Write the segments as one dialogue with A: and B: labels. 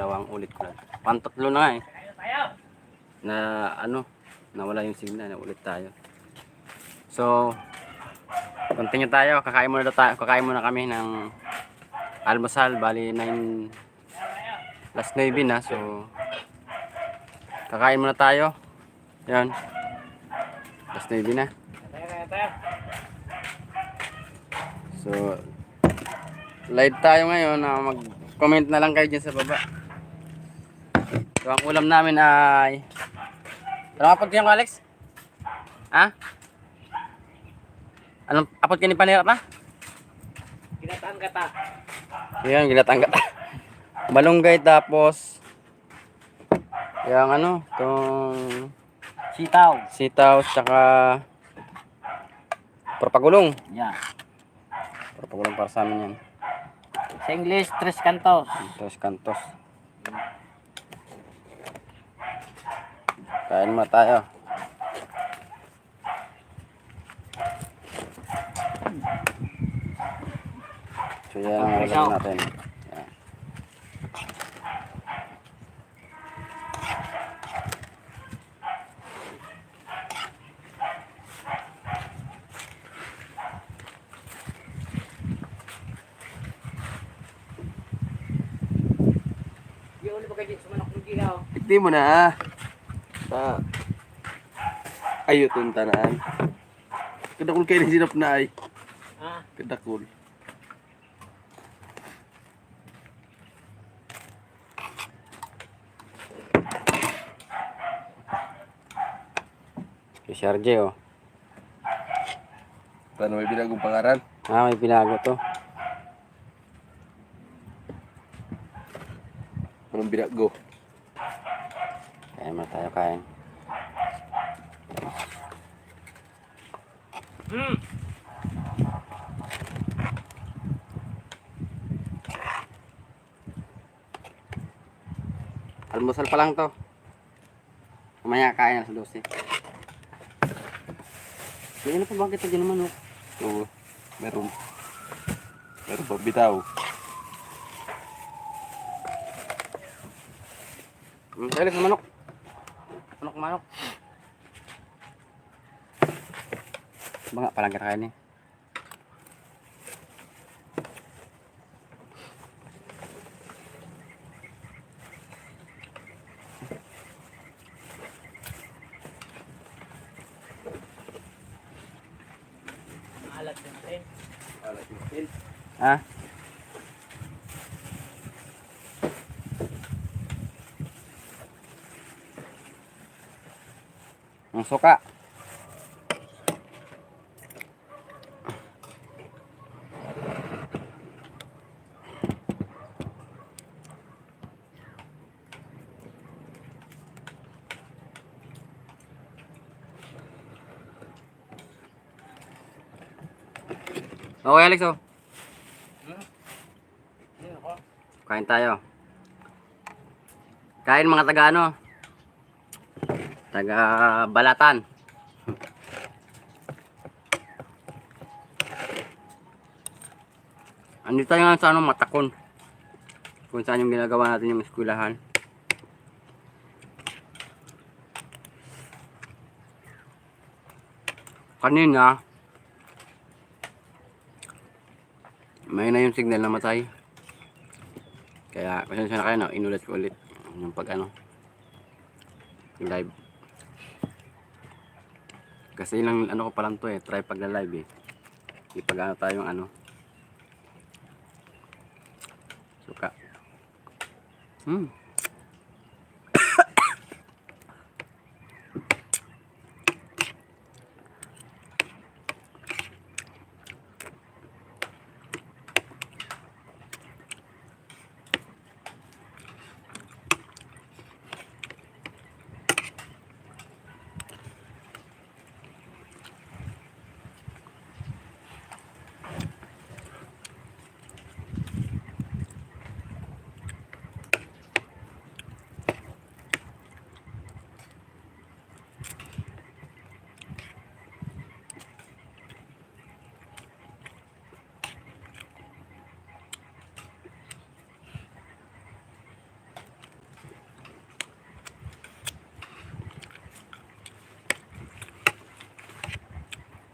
A: Pangalawang ulit ko lang. Pantatlo na nga eh. Na ano, nawala yung signal, na ulit tayo. So, continue tayo. Kakain muna kami ng almusal. Bali 9 last 9 na. So, kakain muna tayo. Yan. Last 9 na. So, live tayo ngayon. Mag-comment na lang kayo dyan sa baba. So, ang ulam namin ay... Ano apod kayo, Alex? Ha? Anong apod kayo ni Panira na?
B: Ginataan kata.
A: Yan, ginatang kata. Malunggay tapos... Yung ano, itong... Sitaw, tsaka... Propagulong.
B: Yan.
A: Propagulong para sa amin yan.
B: Sa English, 3 cantos.
A: 3 kantos. Kain mo tayo. So yan ang ulam natin. Yan.
B: Yung ulo ba kayo sa manok ng gilaw?
C: Hindi mo na. Sa ayutong tanan. Kadakul kayo ni sinap na ay.
B: Ha?
C: Kadakul.
A: Si Sergey oh.
C: Paano may binagong pangaran?
A: Ah, may pinago to.
C: Anong binago?
A: Kain mo tayo, kain. Almusal pa lang to. Mamaya kain na sa 12. May ano pa ba kita dyan naman oh?
C: Oo. Meron. Meron pa bitaw.
A: Balik na manok. Manok. Banga palang kita kain eh.
B: Alat natin.
A: Ha? Ang suka. Okay, Alex oh. Kain tayo. Kain mga taga ano? Taga Balatan. Andito tayo nga sa ano, Matakon. Kung saan yung ginagawa natin yung eskwelahan. Kanina may na yung signal na matay. Kaya pasensya na kayo na inulit ko ulit yung pag ano live. Kasi ilang ano ko pa lang to eh, try pag na live eh. Ipag ano tayong ano suka.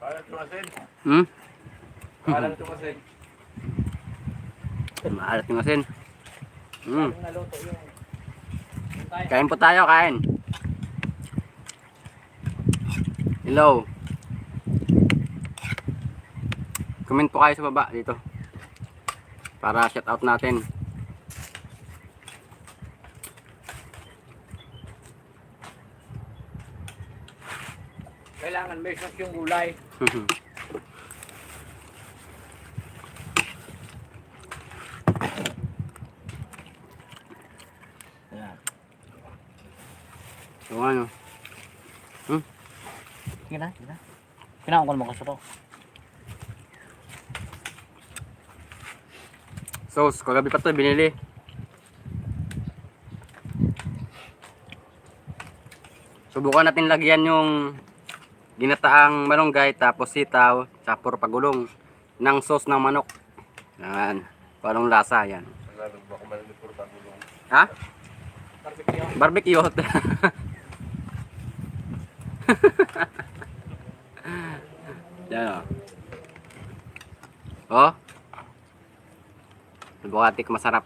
C: Maalat yung asin.
A: Hmm?
C: Maalat yung asin.
A: Maalat yung asin. Hmm.
B: Yung naluto yung tayo.
A: Kain po tayo, kain. Hello. Comment po kayo sa baba dito. Para shout out natin.
B: Kailangan may sauce yung gulay. Yan.
A: So ano?
B: Sige na, sige na. Kailangan ko naman kasi ito.
A: Sauce, kagabi pa to binili. Subukan natin lagyan yung ginataang malunggay tapos sitaw, tsaka puro pagulong ng sauce ng manok. Yan. Parang lasa yan.
C: Naglalog ba kung malamig puro pagulong?
A: Ha?
B: Barbecue.
A: Barbecue. Yan o. Oh. Bukati ko masarap.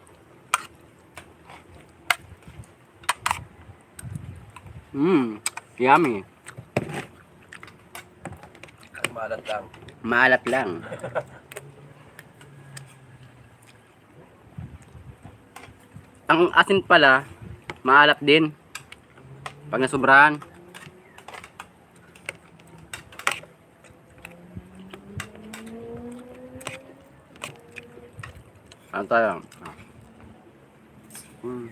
A: Yummy.
C: Maalat lang.
A: Maalat lang. Ang asin pala, maalat din. Pag nasobrahan. Ano tayo? Hmm.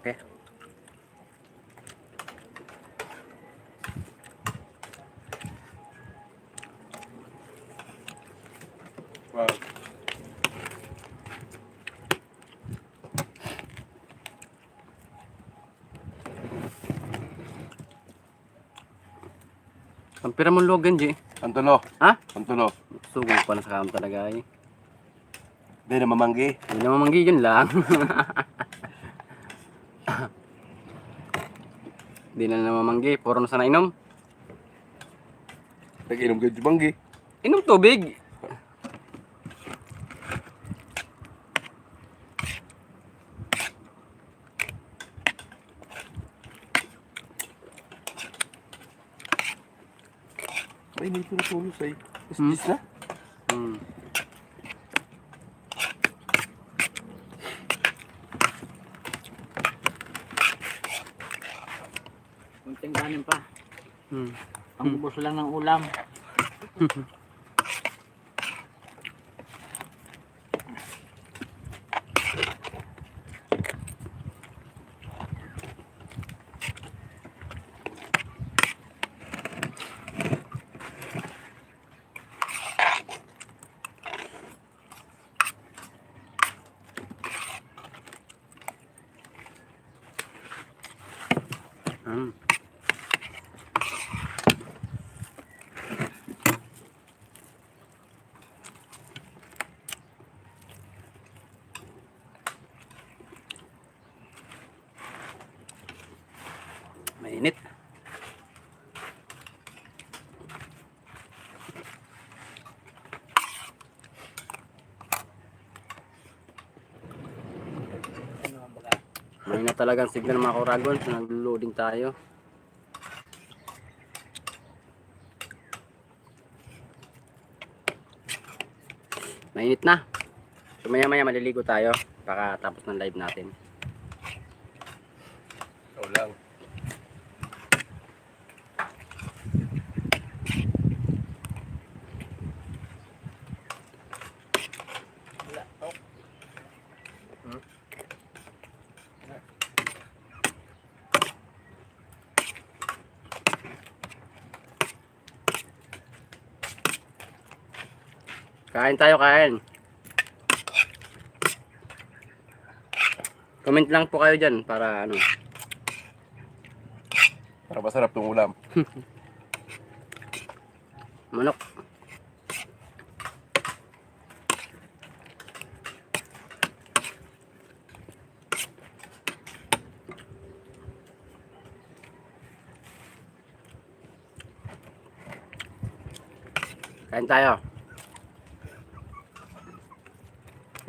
A: Okay.
C: Wow.
A: Ang pira mong logan, G.
C: Antulo.
A: Ha?
C: Antulo.
A: Sugo pa na sa kam talaga eh.
C: Hindi na mamanggi.
A: Hindi naman manggi yun lang. Hindi na naman manggi. Puro na sana inom.
C: Nag-inom kayo di manggi.
A: Inom tubig.
C: Ay, hindi ko natulos ay. Is na?
A: Hmm.
B: Kunting kanin pa.
A: Hmm.
B: Pangubos lang ng ulam.
A: Hmm. Mainit.
B: Ano ang baga?
A: May na talagang signal mga kuragon. So nag-loading tayo. Mainit na. So maya maliligo tayo. Baka tapos ng live natin.
C: Ikaw lang.
B: Wala. Oh.
A: Kain tayo, kain. Comment lang po kayo dyan para ano.
C: Para masarap tong ulam.
A: Manok. Kain tayo.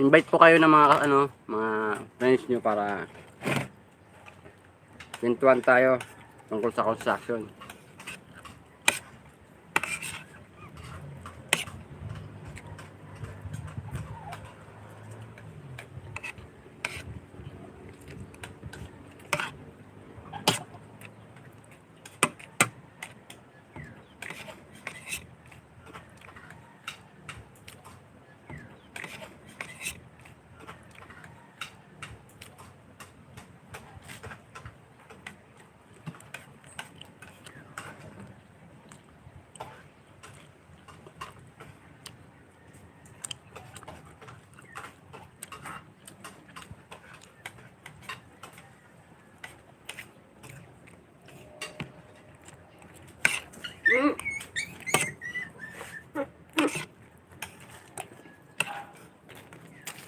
A: Invite po kayo ng mga ano, mga friends nyo para kwentuhan tayo tungkol sa construction.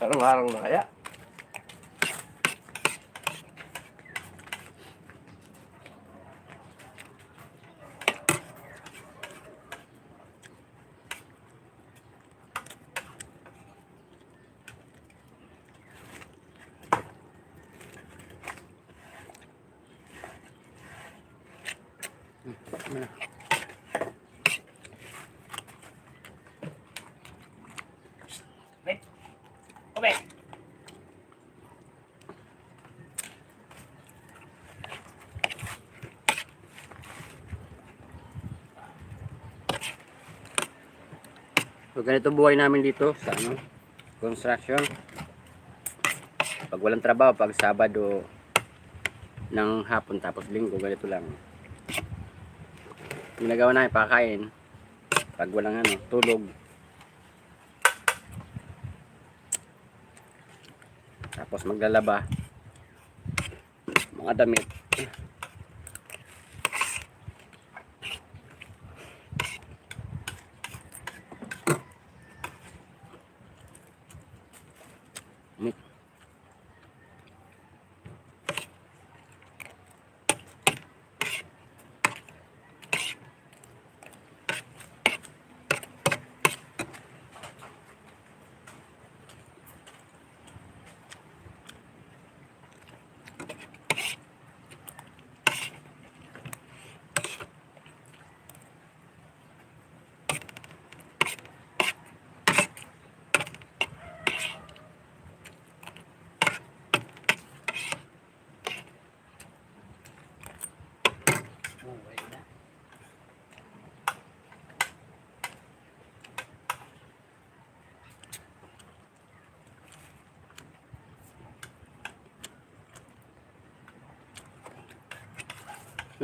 C: Harang-harang na kaya.
B: Obe.
A: So ganito buhay namin dito sa ano, construction. Pag walang trabaho, pag Sabado ng hapon tapos Linggo, ganito lang. Ginagawa namin pakain. Pag walang ano, tulog. Tapos maglalaba. Mga damit.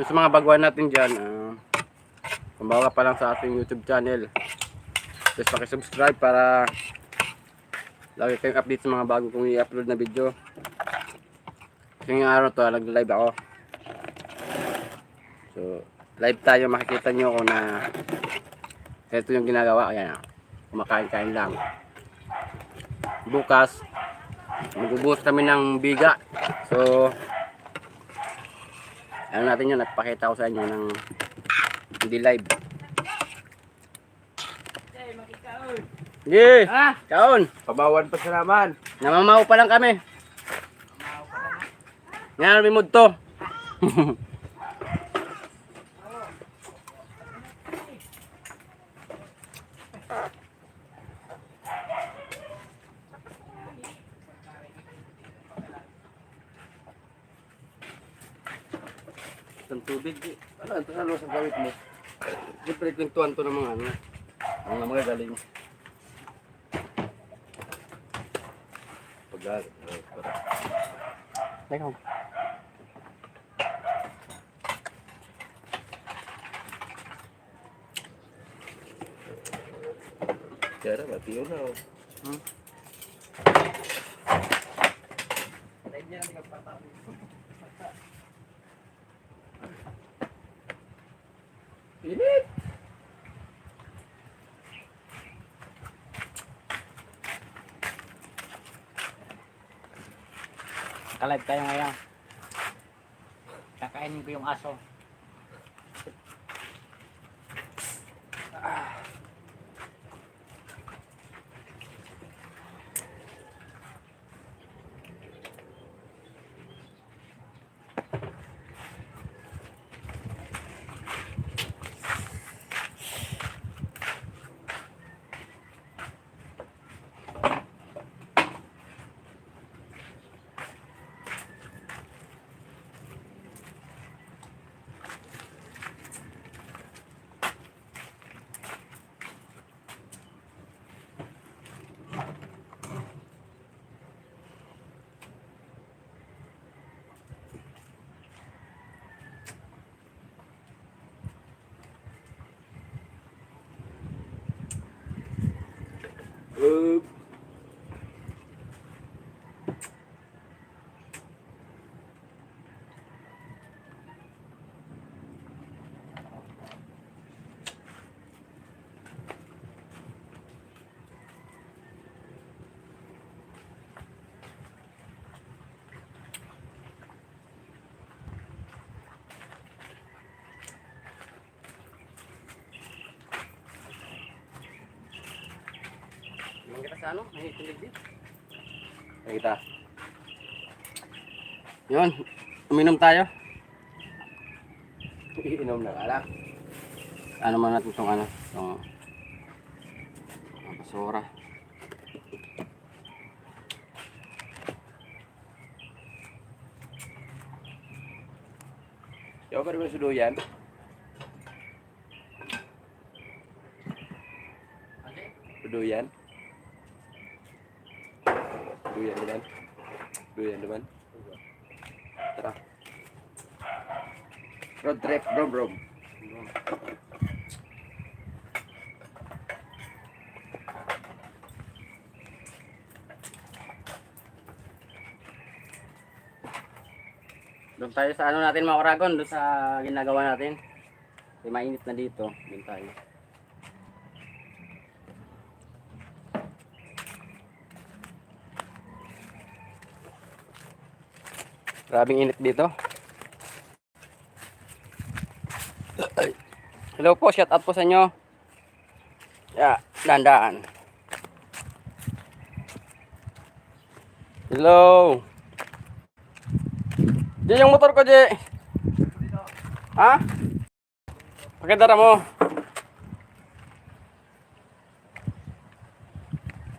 A: So, sa mga baguhan natin dyan, kung bago ka pa lang sa ating YouTube channel, please pakisubscribe para lagi kayong update sa mga bago kong i-upload na video. Kasi ngayong araw to, nag-live ako. So, live tayo, makikita nyo ako na ito yung ginagawa. Ayan, kumakain-kain lang. Bukas, magbubuhos kami ng biga. So, ano natin yun, nagpakita ko sa inyo ng hindi live. Sige, kaon.
C: Pabawan pa sa naman.
A: Namamaw pa lang kami. Ngayon, may mood to. Ang tubig.
C: Ano, ito ano sa gawit mo?
A: Siyempre, kwentuhan to ng mga ano. Mga magagaling.
C: Pag
A: Teka.
C: Kaya mati yun na. Oh. Init!
B: Kalive tayo ngayon. Kakainin ko yung aso.
A: Yung kita sa ano? May tulig din.
C: Ay, kita.
A: Yun. Uminom tayo.
C: Iinom na alak.
A: Ano man natin itong ano? Itong basura.
C: Yaw ka naman suduyan. Suduyan. Suduyan naman. Suduyan naman. Tara. Road trip, bro.
A: Doon tayo sa ano natin mga Oragon, doon sa ginagawa natin. Kasi mainit na dito. Doon tayo. Grabing init dito. Hello po, shout out po sa inyo. Yeah, dandaan. Hello. Di yung motor ko, Di. Ha? Pakidara mo.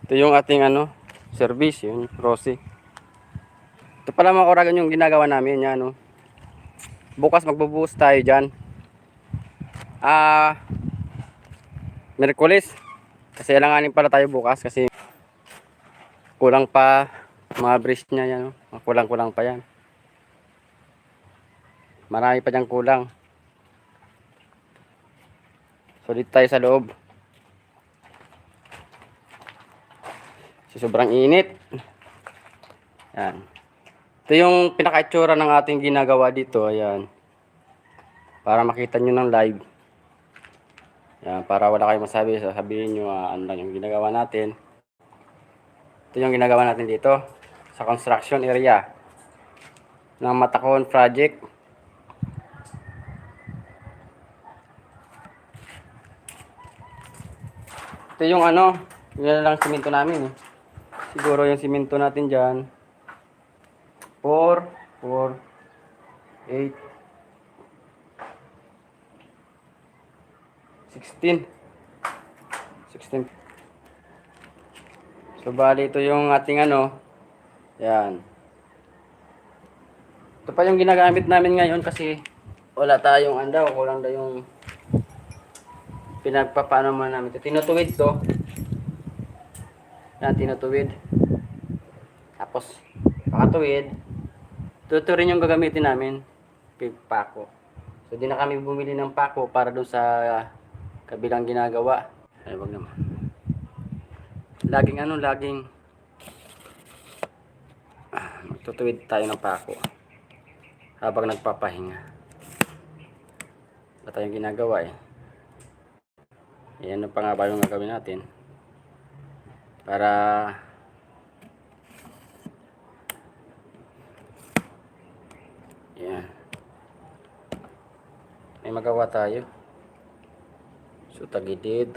A: Ito yung ating ano, service, yun, Rosie. Ito pala mga Oragon yung ginagawa namin, yan, no. Bukas magbubuhos tayo dyan. Miyerkules. Kasi alanganin pala tayo bukas kasi kulang pa mga bridge niya, yan, no. Kulang-kulang pa yan. Marami pa diyang kulang. So dito tayo sa loob. Sobrang init. Yan. Ito yung pinaka-itsura ng ating ginagawa dito. Ayan. Para makita nyo ng live. Yan. Para wala kayong masabi. Sabihin nyo ano lang yung ginagawa natin. Ito yung ginagawa natin dito. Sa construction area. Ng Matacon project. Ito yung ano. Yan lang simento namin. Siguro yung simento natin dyan. 4, 8, 16. So bali ito yung ating ano. Yan. Ito pa yung ginagamit namin ngayon kasi wala tayong andaw, kulang daw yung pinagpapaano mo namin. Ito tinutuwid to. Yan, tinutuwid. Tapos pakatuwid. Ito rin yung gagamitin namin. Pako. So di na kami bumili ng pako para doon sa kabilang ginagawa. Ay, wag naman. laging magtutuwid tayo ng pako habang nagpapahinga. Wala tayong ginagawa eh. Yan pa nga ba yung gagawin natin para yan may magawa tayo. So tagilid.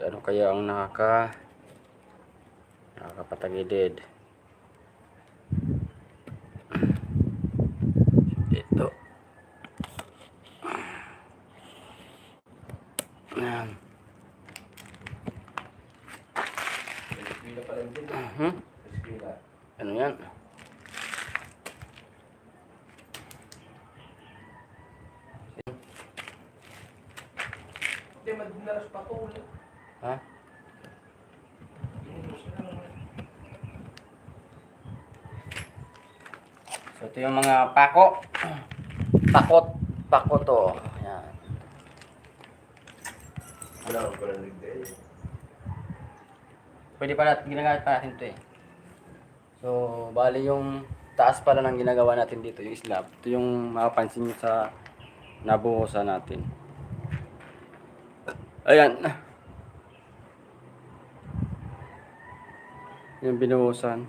A: Ano kaya ang nakakapatagilid? Ito. Yan. Ano yan? Ha? So ito yung mga pako. Pako to. Yan. Pwede pa natin ginagamit pa natin ito eh. So bali yung taas pala ng ginagawa natin dito, yung slab. Ito yung mapapansin nyo sa nabuhusan natin. Ayan. Yung binuhusan.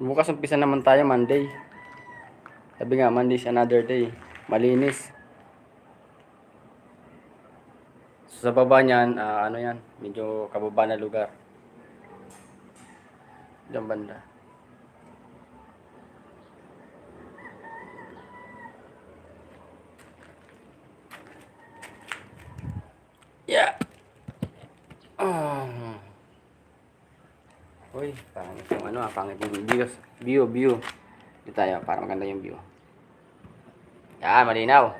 A: Bukas umpisa naman tayo Monday. Sabi nga Monday is another day. Malinis. So, sa baba niyan, ano yan, medyo kababa na lugar. Diyan banda. Yeah. Uy, pangit yung pangit yung view. Dito tayo, para maganda yung view. Yan, malinaw.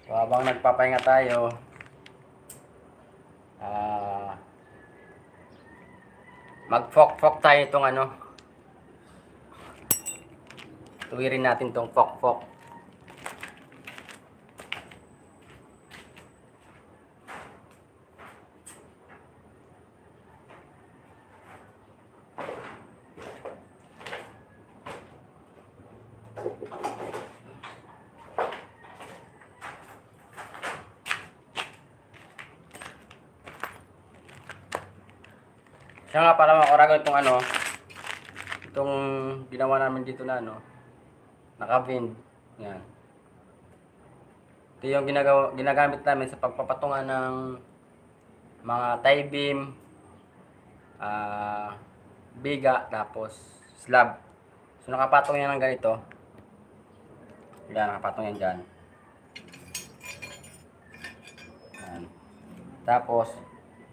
A: So, habang nagpapahinga tayo, mag-fok-fok tayo itong tuwirin natin itong fok-fok. Siya nga para makaragal itong ginawa namin dito na naka-bend. Yan. Ito yung ginagamit namin sa pagpapatungan ng mga tie beam, biga, tapos slab. So nakapatong yan ng ganito. Yan, nakapatong yan dyan. Yan. Tapos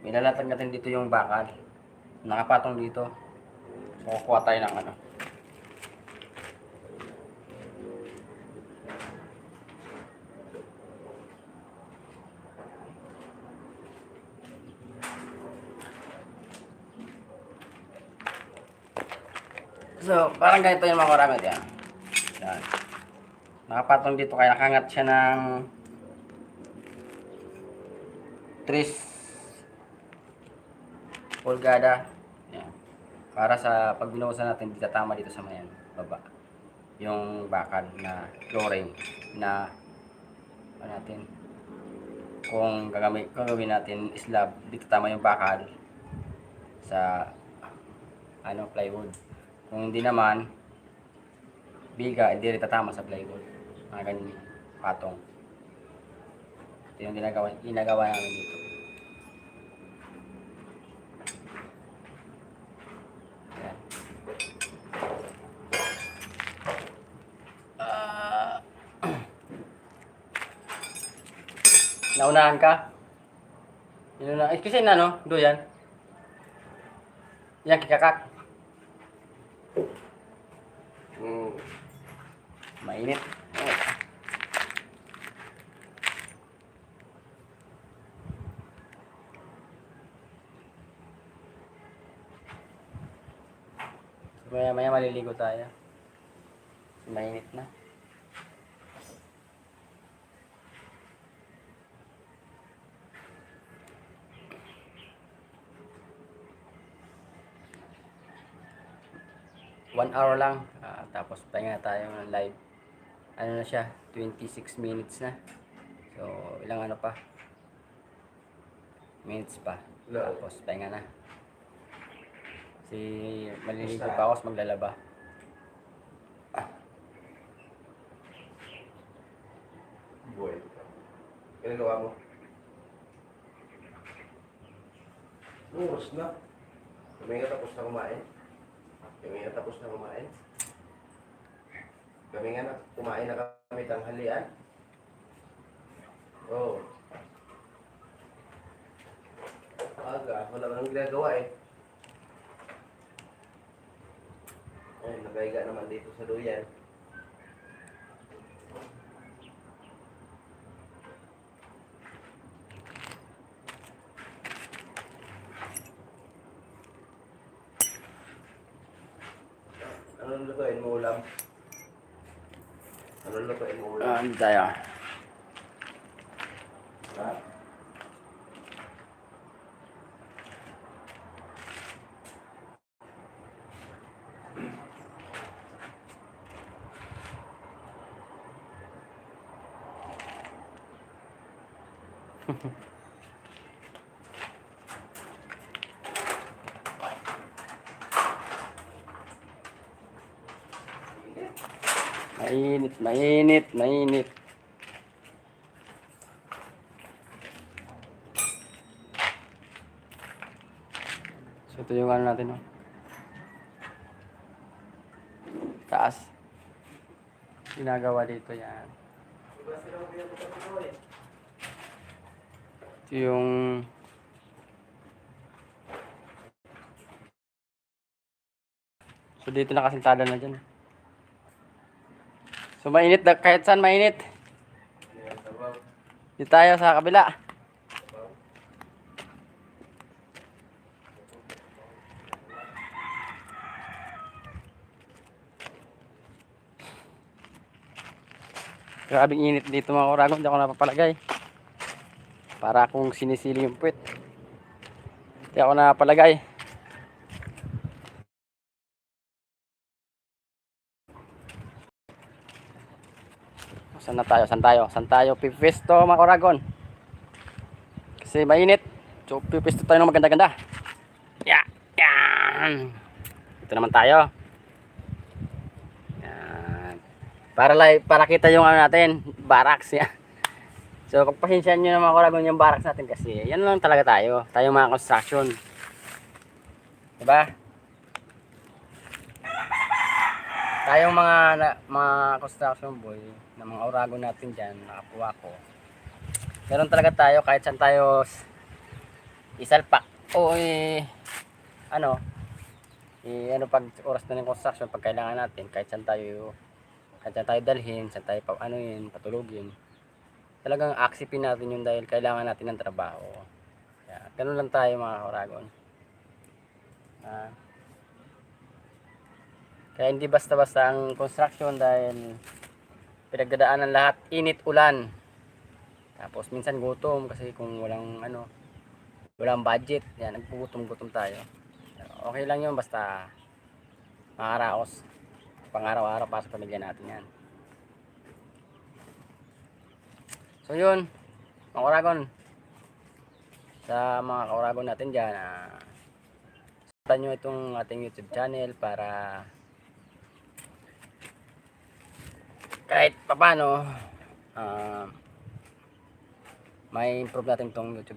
A: nilalatag natin dito yung bakal. Nakapatong dito. So kukuha tayo ng So parang ganito yung mga karamid yan. Yan. Nakapatong dito kaya nakangat siya ng 3 pulgada. Yan. Para sa pag binuhusan natin, dito tama dito sa mayan, baba. Yung bakal na flooring na natin. Kung gagawin natin slab, dito tama yung bakal sa plywood. Kung hindi naman biga, hindi rin tatama sa plywood. Mga ganyan patong. Ito yung ginagawa namin dito. Naunahan ka? Kasi doyan. Yan, kikakak. Mainit. Maya maya maliligo tayo. Mainit na. One hour lang. Tapos pahinga tayo ng live. Ano na siya? 26 minutes na. So, ilang ano pa? Minutes pa. Tapos pahinga na. Kasi maliligo pa ako, maglalaba.
C: Boy. Ginagawa mo? Oras na. Kami nga tapos na kumain. Kami nga tapos na kumain. Kami nga na kumain na kami tanghalian. Oo. Aga, wala ka nang ginagawa eh. Ay, nagaiga naman dito sa duyan. Anong lutuin mo ulam? Anong lutuin mo ulam?
A: Ano tayo?
C: Ha?
A: Mainit, mainit, mainit. So ito yung ano natin, no? Taas. Ginagawa dito yan. Ito yung so dito nakasintada na dyan. So mainit na, kahit saan mainit. Dito tayo sa kabila. Grabing init dito mga kuragon, hindi ako napapalagay. Para akong sinisili yung puwet. Hindi ako napapalagay. Saan na tayo? Saan tayo? Saan tayo? Pipisto mga kuragon. Kasi mainit. So pipisto tayo ng maganda-ganda. Yeah. Yan. Ito naman tayo. Yan. Para kita yung ano natin, barracks yan. So pagpasensyahan nyo na mga kuragon yung barracks natin kasi yan lang talaga tayo. Tayo mga construction. Diba? Tayong mga construction boy na mga urago natin dyan, nakapuwa ko. Meron talaga tayo kahit saan tayo isalpak o ano pag oras na ng construction, pag kailangan natin, kahit saan tayo dalhin, saan tayo patulugin. Talagang aksipin natin yun dahil kailangan natin ng trabaho. Kaya, ganun lang tayo mga uragon. Kaya hindi basta-basta ang construction dahil pinagdadaanan lahat, init, ulan. Tapos minsan gutom kasi kung walang budget, yan, nagpugutom-gutom tayo. Okay lang yun basta makaraos. Pang-araw-araw para sa pamilya natin yan. So yun, mga kauragon. Sa mga kauragon natin dyan, sundan nyo itong ating YouTube channel para kahit papano may improve natin itong YouTube